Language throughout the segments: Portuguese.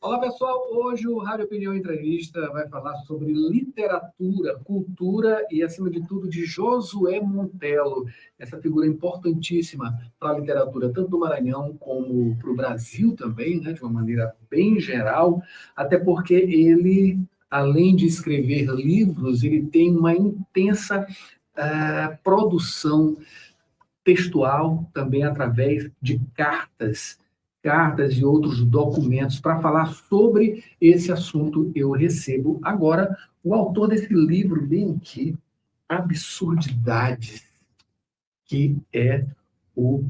Olá, pessoal. Hoje o Rádio Opinião Entrevista vai falar sobre literatura, cultura e, acima de tudo, de Josué Montello, essa figura importantíssima para a literatura, tanto do Maranhão como para o Brasil também, né, de uma maneira bem geral, até porque ele, além de escrever livros, ele tem uma intensa produção textual, também através de cartas e outros documentos. Para falar sobre esse assunto, eu recebo agora o autor desse livro, bem aqui, Absurdidades, que é o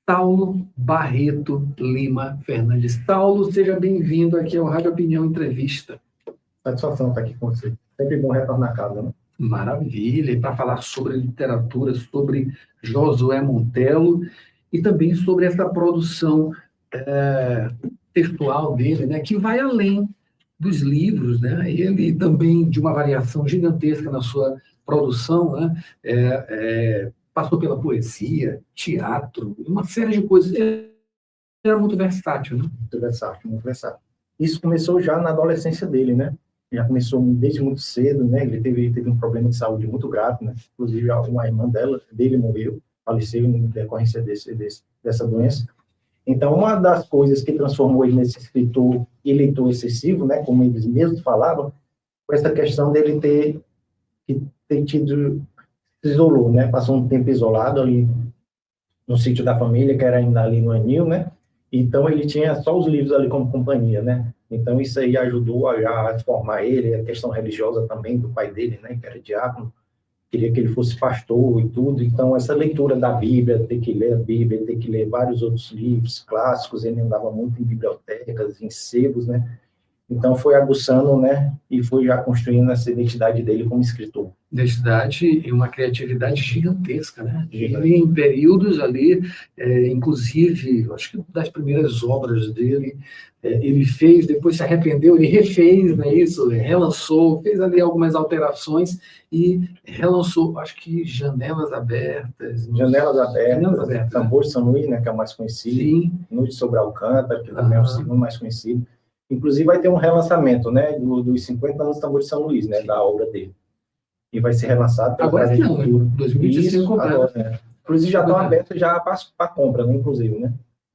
Saulo Barreto Lima Fernandes. Saulo, seja bem-vindo aqui ao Rádio Opinião Entrevista. Satisfação estar aqui com você. Sempre bom retornar a casa, né? Maravilha, e para falar sobre literatura, sobre Josué Montello e também sobre essa produção textual dele, né, que vai além dos livros, né? Ele também, de uma variação gigantesca na sua produção, né? Passou pela poesia, teatro, uma série de coisas. Ele era muito versátil, né? Muito versátil, muito versátil. Isso começou já na adolescência dele, né? Já começou desde muito cedo, né? Ele teve um problema de saúde muito grave, né? Inclusive, uma irmã dele morreu, faleceu em decorrência dessa doença. Então, uma das coisas que transformou ele nesse escritor e leitor excessivo, né? Como eles mesmos falavam, foi essa questão dele ter tido, se isolou, né? Passou um tempo isolado ali no sítio da família, que era ainda ali no Anil, né? Então, ele tinha só os livros ali como companhia, né? Então, isso aí ajudou a formar ele, a questão religiosa também do pai dele, né? Que era diácono, queria que ele fosse pastor e tudo. Então, essa leitura da Bíblia, ter que ler a Bíblia, ter que ler vários outros livros clássicos, ele andava muito em bibliotecas, em sebos, né? Então, foi aguçando, né? E foi já construindo essa identidade dele como escritor. Identidade e uma criatividade gigantesca, né? Ele, em períodos ali, inclusive, acho que das primeiras obras dele, ele fez, depois se arrependeu, ele refez, né, isso, relançou, fez ali algumas alterações e relançou, acho que Janelas Abertas. Janelas Abertas, Tambor de São Luís, né, que é o mais conhecido. Sim. Noite sobre Alcântara, que também é o segundo mais conhecido. Inclusive, vai ter um relançamento, né, dos 50 anos do Tambor de São Luís, né, da obra dele. E vai ser relançado pela Agora não, né? 2025 agora, né? Inclusive, já estão abertos já para compra, né, inclusive, né?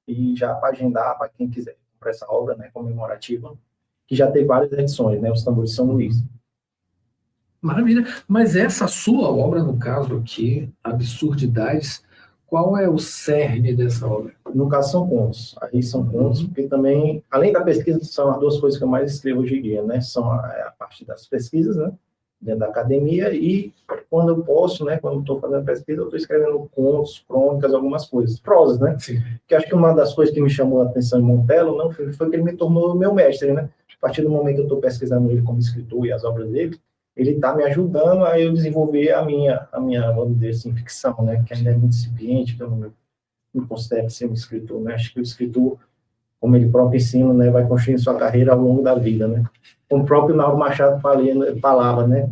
E já para agendar, para quem quiser comprar essa obra, né, comemorativa, que já tem várias edições, né, os Tambores de São Luís. Maravilha. Mas essa sua obra, no caso aqui, Absurdidades, qual é o cerne dessa obra? No caso, são contos. Aí são contos, porque também, além da pesquisa, são as duas coisas que eu mais escrevo hoje em dia, né? São a parte das pesquisas, né? Dentro da academia, e quando eu posso, né? Quando eu estou fazendo pesquisa, eu estou escrevendo contos, crônicas, algumas coisas. Prosas, né? Sim. Que acho que uma das coisas que me chamou a atenção em Montello não foi que ele me tornou meu mestre, né? A partir do momento que eu estou pesquisando ele como escritor e as obras dele, ele está me ajudando a eu desenvolver a minha, vamos dizer assim, ficção, né? Que ainda é muito incipiente, que eu não me considero ser um escritor, né? Acho que o escritor, como ele próprio ensina, né? Vai construindo sua carreira ao longo da vida, né? Como o próprio Nauro Machado falava, né?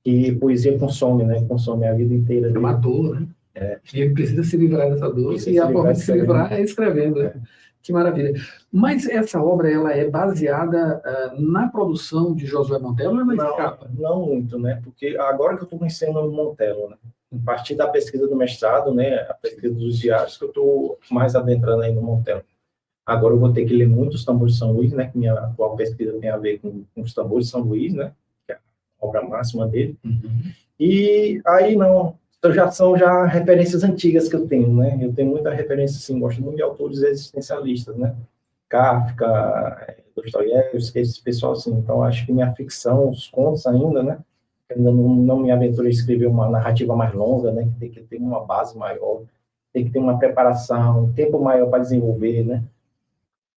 Que poesia consome, né? Consome a vida inteira dele. É uma dor, né? E ele precisa se livrar dessa dor, e a forma de se livrar é escrevendo, né? Que maravilha. Mas essa obra, ela é baseada na produção de Josué Montello ou ela escapa? Não muito, né? Porque agora que eu estou conhecendo o Montello, né? A partir da pesquisa do mestrado, né? A pesquisa dos diários, que eu estou mais adentrando aí no Montello. Agora eu vou ter que ler muito os Tambores de São Luís, né? Que minha atual pesquisa tem a ver com os Tambores de São Luís, né? Que é a obra máxima dele. Uhum. E aí não... Então, já são referências antigas que eu tenho, né? Eu tenho muita referência, assim, gosto muito de autores existencialistas, né? Kafka, Dostoiévski, esse pessoal, assim. Então, acho que minha ficção, os contos ainda, né? Ainda não me aventurei a escrever uma narrativa mais longa, né? Que tem que ter uma base maior, tem que ter uma preparação, um tempo maior para desenvolver, né?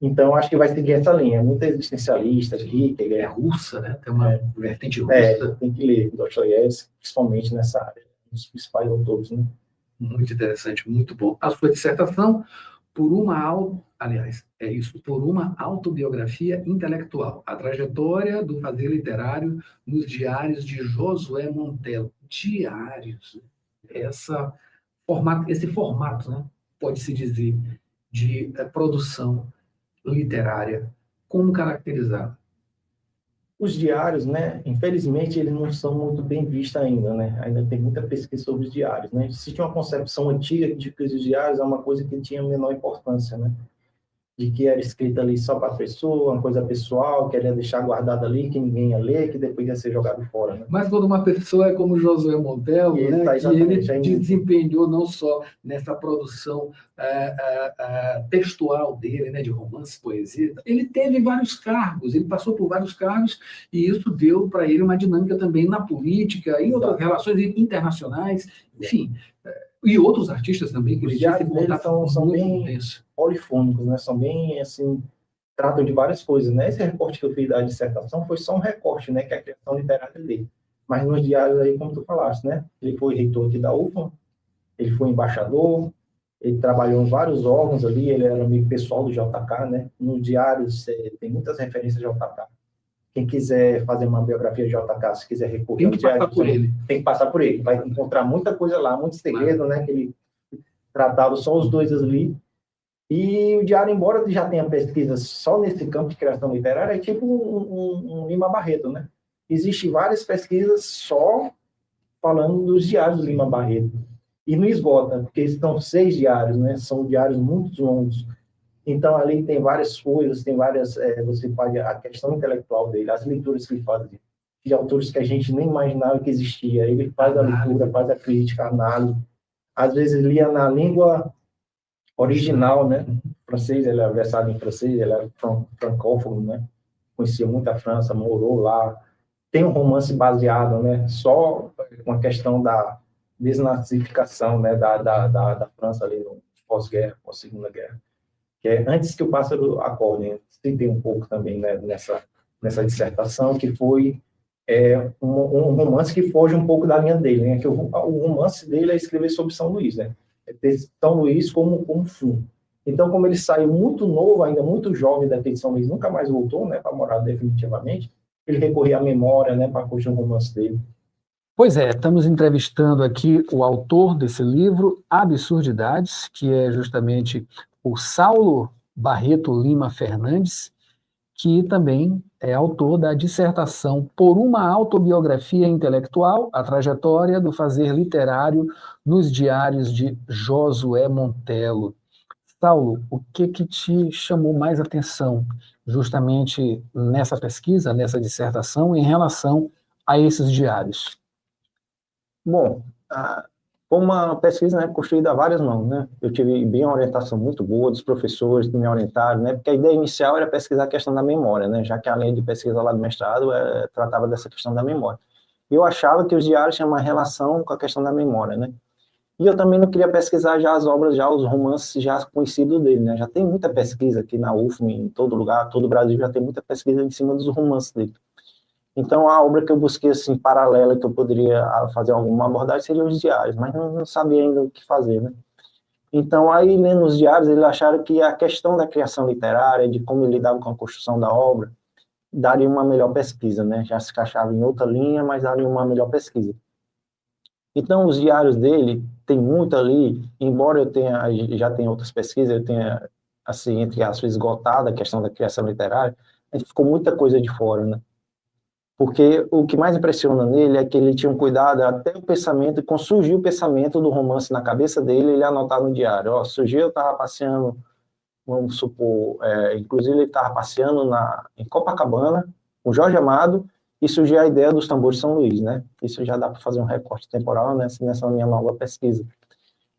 Então, acho que vai seguir essa linha, muito existencialista, Kierkegaard, é russa, né? Tem uma vertente russa. Tem que ler Dostoiévski, principalmente nessa área. Os principais autores, né? Muito interessante, muito bom. A sua dissertação, por uma autobiografia intelectual, a trajetória do fazer literário nos diários de Josué Montello. Diários. Esse formato, né? Pode-se dizer, de produção literária. como caracterizá-la? Os diários, né, infelizmente, eles não são muito bem vistos ainda, né? Ainda tem muita pesquisa sobre os diários, né? Existe uma concepção antiga de que os diários é uma coisa que tinha menor importância, né? De que era escrita ali só para a pessoa, uma coisa pessoal, que ela ia deixar guardada ali, que ninguém ia ler, que depois ia ser jogado fora, né? Mas quando uma pessoa é como Josué Montello, né, Tá que ele exatamente. desempenhou não só nessa produção textual dele, né, de romance, poesia, ele teve vários cargos, ele passou por vários cargos e isso deu para ele uma dinâmica também na política, em outras relações internacionais, enfim. E outros artistas também, que Os ele diários teve deles são bem intenso. polifônicos, né? São bem, assim, tratam de várias coisas, né? Esse recorte que eu fiz da dissertação foi só um recorte, né? Que é a criação literária dele. Mas nos diários aí, como tu falaste, né? Ele foi reitor aqui da UFMA, ele foi embaixador, ele trabalhou em vários órgãos ali, ele era amigo pessoal do JK, né? Nos diários tem muitas referências de JK. Quem quiser fazer uma biografia de JK, se quiser recorrer Tem que passar por ele. Tem que passar por ele. Vai encontrar muita coisa lá, muito segredo, né? Que ele tratava só os dois ali. E o diário, embora já tenha pesquisa só nesse campo de criação literária, é tipo um Lima Barreto, né? Existem várias pesquisas só falando dos diários do Lima Barreto. E não esgota, porque são 6 diários, né? São diários muito longos. Então, ali tem várias coisas, tem várias... você pode... A questão intelectual dele, as leituras que ele fazia, de autores que a gente nem imaginava que existia. Ele faz a leitura, faz a crítica, a análise. Às vezes, lia na língua original, né? Francês, ele é versado em francês, ele é francófono, né? Conhecia muito a França, morou lá. Tem um romance baseado, né? Só com a questão da desnazificação, né? Da França ali no pós-guerra, pós-segunda guerra. Que é Antes que o Pássaro Acorde. Citei um pouco também, né? Nessa dissertação, que foi um romance que foge um pouco da linha dele, né? Que o romance dele é escrever sobre São Luís, né? É ter São Luís como fundo. Então, como ele saiu muito novo, ainda muito jovem daquele São Luís, nunca mais voltou, né, para morar definitivamente, ele recorria à memória, né, para construir um romance dele. Pois é, estamos entrevistando aqui o autor desse livro, Absurdidades, que é justamente o Saulo Barreto Lima Fernandes, que também é autor da dissertação Por uma autobiografia intelectual, a trajetória do fazer literário nos diários de Josué Montello. Saulo, o que te chamou mais atenção justamente nessa pesquisa, nessa dissertação, em relação a esses diários? Bom, foi uma pesquisa, né, construída a várias mãos, né? Eu tive bem uma orientação muito boa dos professores que me orientaram, né? Porque a ideia inicial era pesquisar a questão da memória, né? Já que a linha de pesquisa lá do mestrado tratava dessa questão da memória. Eu achava que os diários tinham uma relação com a questão da memória, né? E eu também não queria pesquisar já as obras, já os romances já conhecidos dele, né? Já tem muita pesquisa aqui na UFM, em todo lugar, todo o Brasil já tem muita pesquisa em cima dos romances dele. Então, a obra que eu busquei, assim, paralela, que eu poderia fazer alguma abordagem, seria os diários, mas não sabia ainda o que fazer, né? Então, aí, lendo os diários, eles acharam que a questão da criação literária, de como ele lidava com a construção da obra, daria uma melhor pesquisa, né? Já se encaixava em outra linha, mas daria uma melhor pesquisa. Então, os diários dele, tem muito ali, embora já tenha outras pesquisas, eu tenha, assim, entre aspas, esgotado a questão da criação literária, a gente ficou muita coisa de fora, né? Porque o que mais impressiona nele é que ele tinha um cuidado até o pensamento, quando surgiu o pensamento do romance na cabeça dele, ele anotava no diário. Ó, surgiu, eu estava passeando, vamos supor, inclusive ele estava passeando em Copacabana, com Jorge Amado, e surgiu a ideia dos tambores de São Luís, né? Isso já dá para fazer um recorte temporal nessa minha nova pesquisa.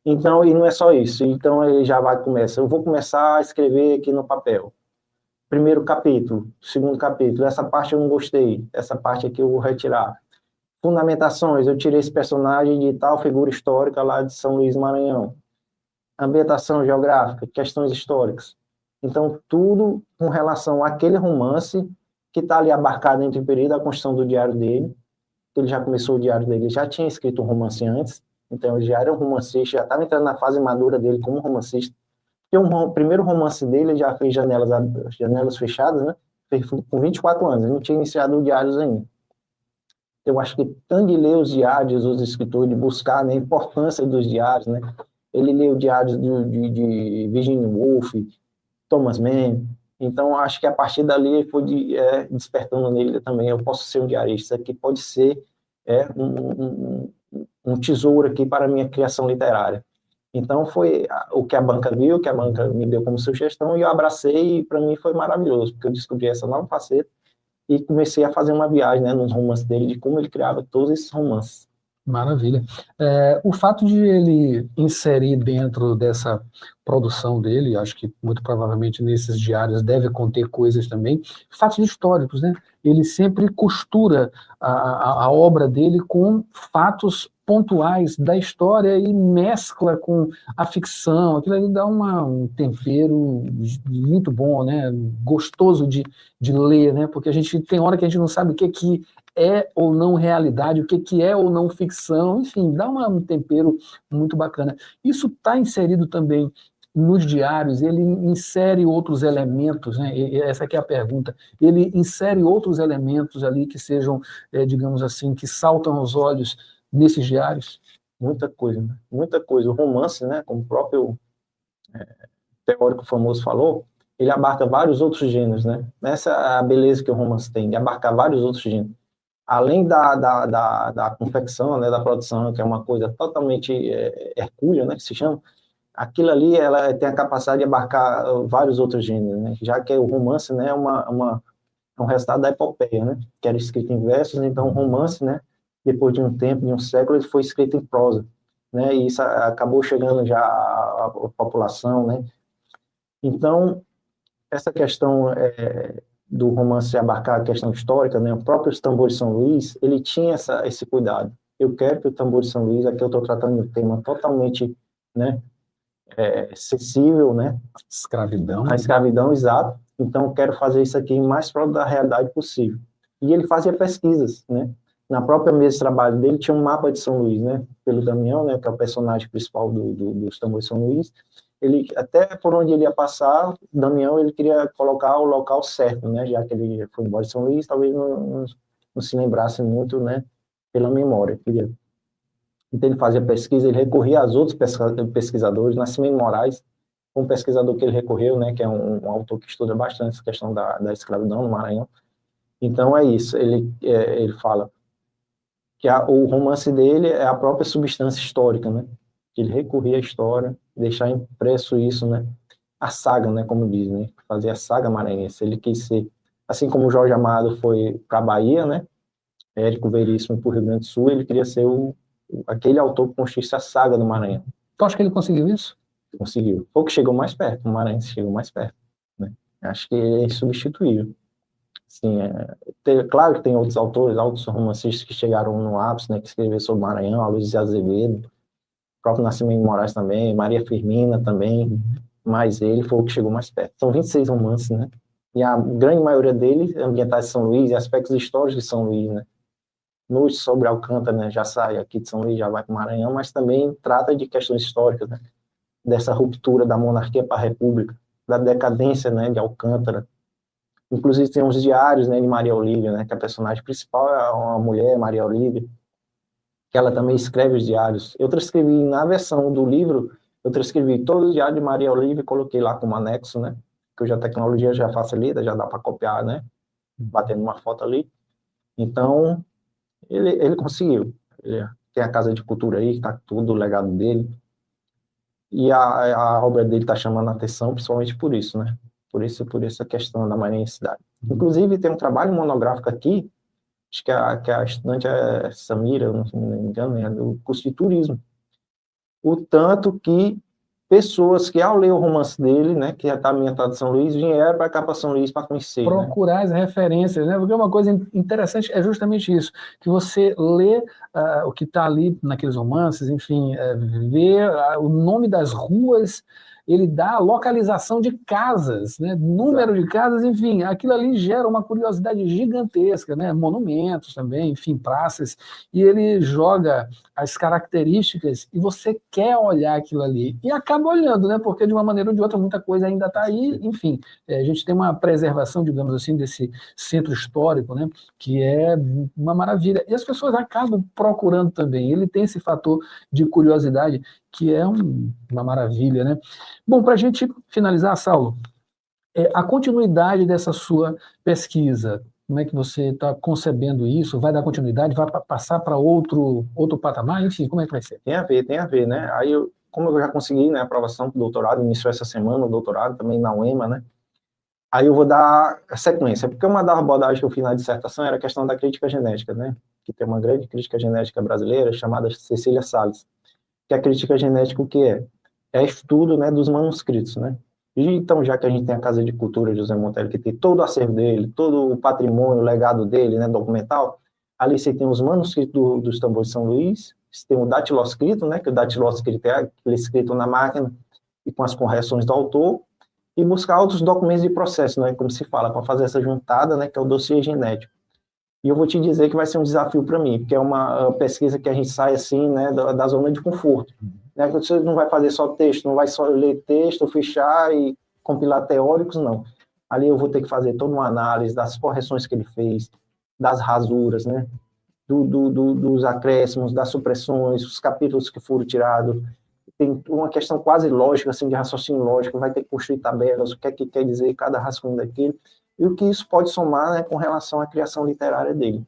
Então, e não é só isso. Então, ele já começar. Eu vou começar a escrever aqui no papel. Primeiro capítulo, segundo capítulo, essa parte eu não gostei, essa parte aqui eu vou retirar. Fundamentações, eu tirei esse personagem de tal figura histórica lá de São Luís Maranhão. Ambientação geográfica, questões históricas. Então, tudo com relação àquele romance que está ali abarcado entre o período da construção do diário dele, ele já começou o diário dele, já tinha escrito um romance antes, então ele já era um romancista, já estava entrando na fase madura dele como romancista. O primeiro romance dele, ele já fez Janelas Fechadas, né? Fez com 24 anos, ele não tinha iniciado o diários ainda. Eu acho que tanto de ler os diários, os escritores, de buscar, né, a importância dos diários, né? Ele leu diários de Virginia Woolf, Thomas Mann, Então, acho que a partir dali foi despertando nele também, eu posso ser um diarista, que pode ser um tesouro aqui para a minha criação literária. Então, foi o que a banca viu, que a banca me deu como sugestão, e eu abracei, e para mim foi maravilhoso, porque eu descobri essa nova faceta e comecei a fazer uma viagem, né, nos romances dele, de como ele criava todos esses romances. Maravilha. O fato de ele inserir dentro dessa produção dele, acho que muito provavelmente nesses diários deve conter coisas também, fatos históricos, né? Ele sempre costura a obra dele com fatos pontuais da história e mescla com a ficção. Aquilo ali dá um tempero muito bom, né? Gostoso de ler, né? Porque a gente tem hora que a gente não sabe o que é ou não realidade, o que é ou não ficção, enfim, dá um tempero muito bacana. Isso está inserido também nos diários, ele insere outros elementos, né? Essa aqui é a pergunta, ele insere outros elementos ali que sejam, digamos assim, que saltam aos olhos nesses diários? Muita coisa, né? Muita coisa. O romance, né, como o próprio teórico famoso falou, ele abarca vários outros gêneros, né? Essa é a beleza que o romance tem, de abarcar vários outros gêneros. Além da confecção, né, da produção, que é uma coisa totalmente hercúlea, né, que se chama, aquilo ali ela tem a capacidade de abarcar vários outros gêneros, né, já que o romance, né, é um resultado da epopeia, né, que era escrito em versos, então o romance, né, depois de um tempo, de um século, ele foi escrito em prosa, né, e isso acabou chegando já à população, né. Então, essa questão do romance abarcar a questão histórica, né, o próprio Tambor de São Luís, ele tinha esse cuidado. Eu quero que o Tambor de São Luís, aqui eu estou tratando de um tema totalmente, né, sensível, né, Escravidão. a escravidão, exato. Então, eu quero fazer isso aqui o mais próximo da realidade possível. E ele fazia pesquisas, né, na própria mesa de trabalho dele tinha um mapa de São Luís, né, pelo Damião, né, que é o personagem principal dos Tambores de São Luís. Ele, até por onde ele ia passar, Damião, ele queria colocar o local certo, né, já que ele foi embora de São Luís, talvez não se lembrasse muito, né, pela memória. Então ele fazia pesquisa, ele recorria aos outros pesquisadores, Nascimento Moraes, um pesquisador que ele recorreu, né, que é um autor que estuda bastante essa questão da escravidão no Maranhão. Então é isso, ele fala que o romance dele é a própria substância histórica, né, ele recorria à história, deixar impresso isso, né, a saga, né, como diz, né, fazer a saga maranhense. Ele quis ser, assim como o Jorge Amado foi para a Bahia, né, Érico Veríssimo para o Rio Grande do Sul, ele queria ser aquele autor que construísse a saga do Maranhão. Tu acha que ele conseguiu isso? Conseguiu. Foi o que chegou mais perto, o Maranhense chegou mais perto, né. Acho que ele é insubstituível. Sim, claro que tem outros autores, outros romancistas que chegaram no ápice, né, que escreveram sobre o Maranhão, a Luiz de Azevedo, o próprio Nascimento de Moraes também, Maria Firmina também, mas ele foi o que chegou mais perto. São 26 romances, né? E a grande maioria deles ambientados em São Luís e aspectos históricos de São Luís, né? Noite sobre Alcântara, né? Já sai aqui de São Luís, já vai para o Maranhão, mas também trata de questões históricas, né? Dessa ruptura da monarquia para a república, da decadência, né, de Alcântara. Inclusive tem uns diários, né, de Maria Olívia, né? Que a personagem principal é uma mulher, Maria Olívia, que ela também escreve os diários. Eu transcrevi, na versão do livro, eu transcrevi todos os diários de Maria Olívia e coloquei lá como anexo, né? Que hoje a tecnologia já facilita, já dá para copiar, né? Batendo uma foto ali. Então, ele conseguiu. Ele tem a Casa de Cultura aí, que está tudo o legado dele. E a obra dele está chamando a atenção, principalmente por isso, né? Por essa questão da maranhensidade. Inclusive, tem um trabalho monográfico aqui, acho que a estudante é Samira, não me engano, é do curso de turismo. O tanto que pessoas que, ao ler o romance dele, né, que já está ambientado em São Luís, vieram para cá para São Luís para conhecer. Procurar, né, as referências, né? Porque uma coisa interessante é justamente isso, que você lê o que está ali naqueles romances, enfim, vê o nome das ruas, ele dá a localização de casas, né? Número de casas, enfim, aquilo ali gera uma curiosidade gigantesca, né? Monumentos também, enfim, praças, e ele joga as características e você quer olhar aquilo ali, e acaba olhando, né? Porque de uma maneira ou de outra muita coisa ainda está aí, enfim, a gente tem uma preservação, digamos assim, desse centro histórico, né? Que é uma maravilha, e as pessoas acabam procurando também, ele tem esse fator de curiosidade que é uma maravilha, né? Bom, para a gente finalizar, Saulo, A continuidade dessa sua pesquisa, como é que você está concebendo isso? Vai dar continuidade? Vai passar para outro patamar? Enfim, como é que vai ser? Tem a ver, né? Aí, como eu já consegui, né, a aprovação para o doutorado, iniciou essa semana o doutorado, também na UEMA, né? Aí eu vou dar a sequência, porque uma das abordagens que eu fiz na dissertação era a questão da crítica genética, né? Que tem uma grande crítica genética brasileira chamada Cecília Salles, que a crítica genética o que é? É estudo, né, dos manuscritos, né? E então, já que a gente tem a Casa de Cultura de José Monteiro, que tem todo o acervo dele, todo o patrimônio, o legado dele, né, documental, ali você tem os manuscritos dos tambores de São Luís, você tem o datiloscrito, né, que o datiloscrito é aquele escrito na máquina e com as correções do autor, e buscar outros documentos de processo, né, como se fala, para fazer essa juntada, né, que é o dossiê genético. E eu vou te dizer que vai ser um desafio para mim, porque é uma pesquisa que a gente sai assim, né, da zona de conforto. Né? Você não vai fazer só texto, não vai só ler texto, fechar e compilar teóricos, não. Ali eu vou ter que fazer toda uma análise das correções que ele fez, das rasuras, né, dos acréscimos, das supressões, os capítulos que foram tirados. Tem uma questão quase lógica, assim, de raciocínio lógico, vai ter que construir tabelas, o que é que quer dizer cada rascunho daquilo, e o que isso pode somar, né, com relação à criação literária dele.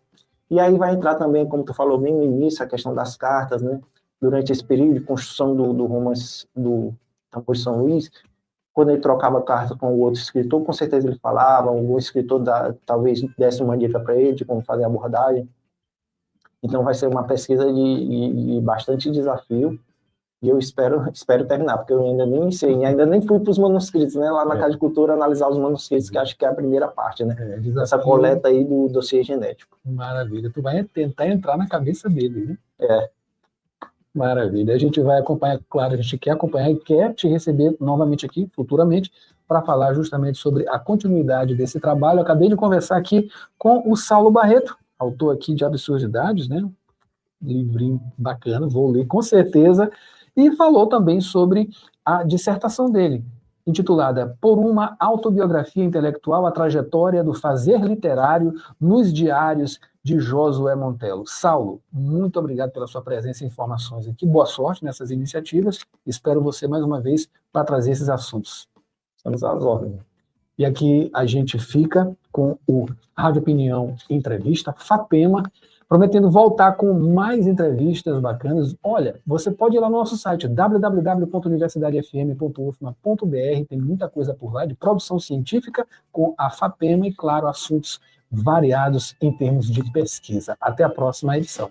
E aí vai entrar também, como tu falou bem no início, a questão das cartas, né, durante esse período de construção do romance do Tambor de São Luís, quando ele trocava carta com o outro escritor, com certeza ele falava, o escritor talvez desse uma dica para ele de como fazer a abordagem. Então vai ser uma pesquisa de bastante desafio, e eu espero terminar, porque eu ainda nem sei, ainda nem fui para os manuscritos, né, lá na Casa de Cultura, analisar os manuscritos, que acho que é a primeira parte, né, essa coleta aí do dossiê genético. Maravilha, tu vai tentar entrar na cabeça dele, né? Maravilha, a gente vai acompanhar, claro, a gente quer acompanhar e quer te receber novamente aqui, futuramente, para falar justamente sobre a continuidade desse trabalho. Eu acabei de conversar aqui com o Saulo Barreto, autor aqui de Absurdidades, né, livrinho bacana, vou ler com certeza, e falou também sobre a dissertação dele, intitulada Por uma autobiografia intelectual, a trajetória do fazer literário nos diários de Josué Montello. Saulo, muito obrigado pela sua presença e informações aqui. Boa sorte nessas iniciativas. Espero você mais uma vez para trazer esses assuntos. Estamos às ordens. E aqui a gente fica com o Rádio Opinião Entrevista, FAPEMA, prometendo voltar com mais entrevistas bacanas. Olha, você pode ir lá no nosso site, www.universidadefm.ufma.br, tem muita coisa por lá de produção científica com a FAPEMA e, claro, assuntos variados em termos de pesquisa. Até a próxima edição.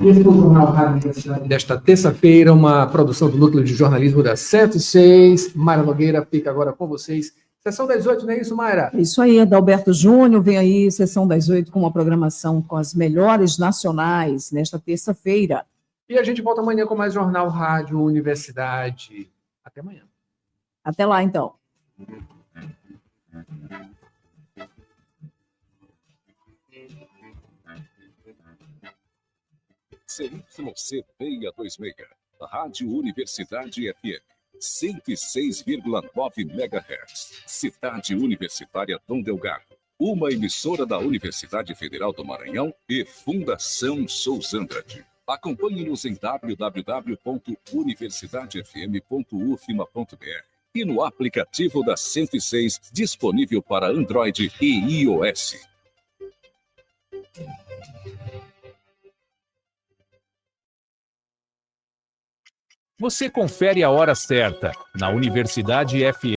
Esse foi o Jornal Rádio Universidade desta terça-feira, uma produção do Núcleo de Jornalismo da 106. Mayra Nogueira fica agora com vocês. Sessão das 8, não é isso, Mayra? Isso aí, Adalberto Júnior, vem aí, Sessão das 8, com uma programação com as melhores nacionais, nesta terça-feira. E a gente volta amanhã com mais Jornal Rádio Universidade. Até amanhã. Até lá, então. CYC 626, Rádio Universidade FM. 106,9 MHz. Cidade Universitária Dom Delgado. Uma emissora da Universidade Federal do Maranhão e Fundação Souza Andrade. Acompanhe-nos em www.universidadefm.ufma.br e no aplicativo da 106, disponível para Android e iOS. Você confere a hora certa na Universidade FM.